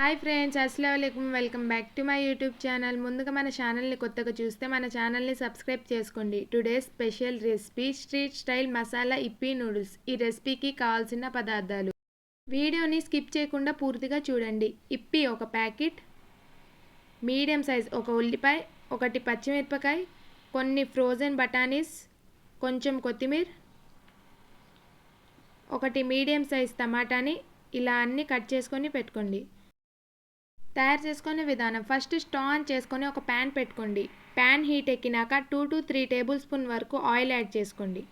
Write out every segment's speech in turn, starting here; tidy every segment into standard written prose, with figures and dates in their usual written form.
Hi friends, అస్సలాముఅలైకుం. Welcome back to my YouTube channel. ముందుగా మన ఛానల్ని కొత్తగా చూస్తే మన ఛానల్ని సబ్స్క్రైబ్ చేసుకోండి. Today special recipe street style masala Yippee noodles. ఈ రెసిపీకి కావాల్సిన పదార్థాలు వీడియోని స్కిప్ చేయకుండా పూర్తిగా చూడండి. ఇప్పీ ఒక ప్యాకెట్, మీడియం సైజ్ ఒక ఉల్లిపాయ, ఒకటి పచ్చిమిరపకాయ, కొన్ని ఫ్రోజన్ బఠానీస్, కొంచెం కొత్తిమీర, ఒకటి మీడియం సైజ్ టమాటాని ఇలా అన్నీ కట్ చేసుకొని పెట్టుకోండి. తయారు చేసుకునే విధానం: ఫస్ట్ స్టవ్ ఆన్ చేసుకొని ఒక ప్యాన్ పెట్టుకోండి. ప్యాన్ హీట్ ఎక్కినాక 2 to 3 టేబుల్ స్పూన్ వరకు ఆయిల్ యాడ్ చేసుకోండి.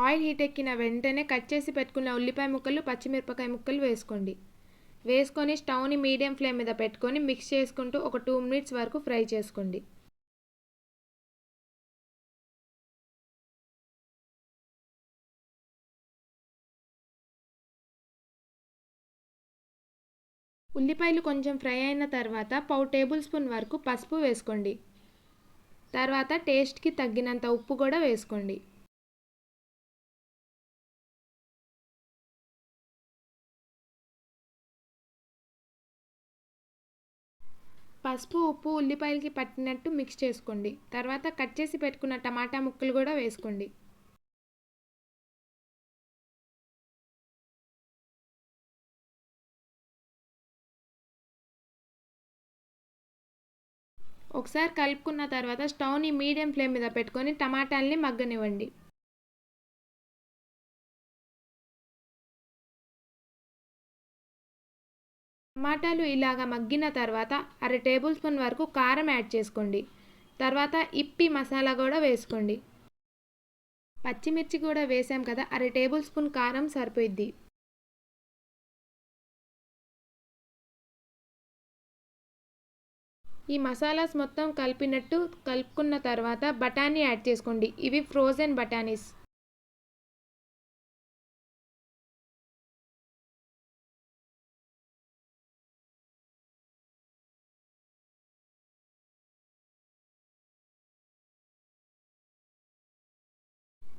ఆయిల్ హీట్ ఎక్కిన వెంటనే కట్ చేసి పెట్టుకున్న ఉల్లిపాయ ముక్కలు, పచ్చిమిరపకాయ ముక్కలు వేసుకోండి. వేసుకొని స్టవ్ని మీడియం ఫ్లేమ్ మీద పెట్టుకొని మిక్స్ చేసుకుంటూ ఒక 2 minutes వరకు ఫ్రై చేసుకోండి. ఉల్లిపాయలు కొంచెం ఫ్రై అయిన తర్వాత 1/4 టేబుల్ స్పూన్ వరకు పసుపు వేసుకోండి. తర్వాత టేస్ట్కి తగ్గినంత ఉప్పు కూడా వేసుకోండి. పసుపు, ఉప్పు ఉల్లిపాయలకి పట్టినట్టు మిక్స్ చేసుకోండి. తర్వాత కట్ చేసి పెట్టుకున్న టమాటా ముక్కలు కూడా వేసుకోండి. ఒకసారి కలుపుకున్న తర్వాత స్టవ్ని మీడియం ఫ్లేమ్ మీద పెట్టుకొని టమాటాలని మగ్గనివ్వండి. టమాటాలు ఇలాగా మగ్గిన తర్వాత 1/2 టేబుల్ స్పూన్ వరకు కారం యాడ్ చేసుకోండి. తర్వాత ఇప్పి మసాలా కూడా వేసుకోండి. పచ్చిమిర్చి కూడా వేసాం కదా, 1/2 టేబుల్ స్పూన్ కారం సరిపోయిద్ది. ఈ మసాలాస్ మొత్తం కలిపినట్టు కలుపుకున్న తర్వాత బఠానీ యాడ్ చేసుకోండి. ఇవి ఫ్రోజన్ బఠానీస్.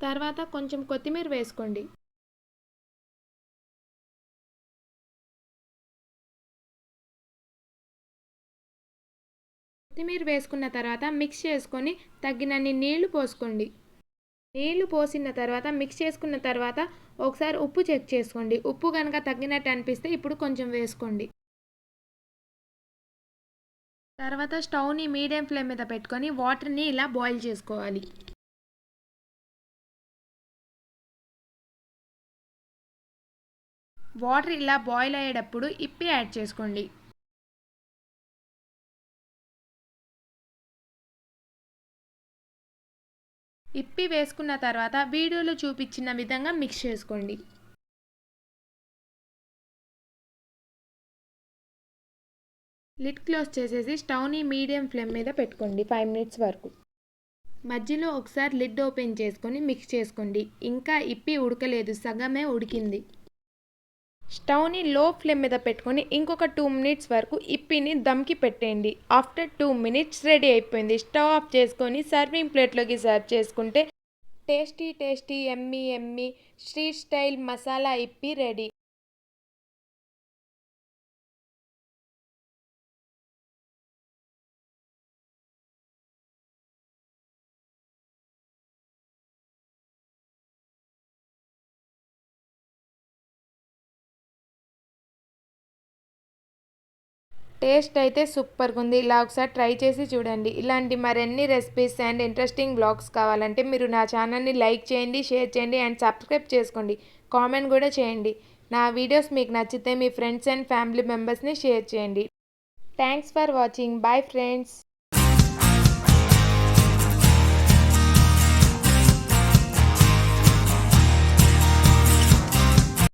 తర్వాత కొంచెం కొత్తిమీర వేసుకోండి. కొత్తిమీర వేసుకున్న తర్వాత మిక్స్ చేసుకొని తగినన్ని నీళ్లు పోసుకోండి. నీళ్లు పోసిన తర్వాత మిక్స్ చేసుకున్న తర్వాత ఒకసారి ఉప్పు చెక్ చేసుకోండి. ఉప్పు కనుక తగ్గినట్టు అనిపిస్తే ఇప్పుడు కొంచెం వేసుకోండి. తర్వాత స్టవ్ని మీడియం ఫ్లేమ్ మీద పెట్టుకొని వాటర్ని ఇలా బాయిల్ చేసుకోవాలి. వాటర్ ఇలా బాయిల్ అయ్యేటప్పుడు ఇప్పి యాడ్ చేసుకోండి. ఇప్పి వేసుకున్న తర్వాత వీడియోలో చూపించిన విధంగా మిక్స్ చేసుకోండి. లిడ్ క్లోజ్ చేసేసి స్టవ్ని మీడియం ఫ్లేమ్ మీద పెట్టుకోండి 5 minutes వరకు. మధ్యలో ఒకసారి లిడ్ ఓపెన్ చేసుకొని మిక్స్ చేసుకోండి. ఇంకా ఇప్పి ఉడకలేదు, సగమే ఉడికింది. స్టవ్ని లో ఫ్లేమ్ మీద పెట్టుకొని ఇంకొక 2 minutes వరకు ఇప్పిని దమ్కి పెట్టేయండి. ఆఫ్టర్ 2 minutes రెడీ అయిపోయింది. స్టవ్ ఆఫ్ చేసుకొని సర్వింగ్ ప్లేట్లోకి సర్వ్ చేసుకుంటే tasty tasty yummy yummy street style masala Yippee ready. Taste అయితే సూపర్గా ఉంది. ఇలా ఒకసారి ట్రై చేసి చూడండి. ఇలాంటి మరిన్ని రెసిపీస్ అండ్ ఇంట్రెస్టింగ్ బ్లాగ్స్ కావాలంటే మీరు నా ఛానల్ని లైక్ చేయండి, షేర్ చేయండి అండ్ సబ్స్క్రైబ్ చేసుకోండి. కామెంట్ కూడా చేయండి. నా వీడియోస్ మీకు నచ్చితే మీ ఫ్రెండ్స్ అండ్ ఫ్యామిలీ మెంబర్స్ని షేర్ చేయండి. Thanks for watching. Bye friends.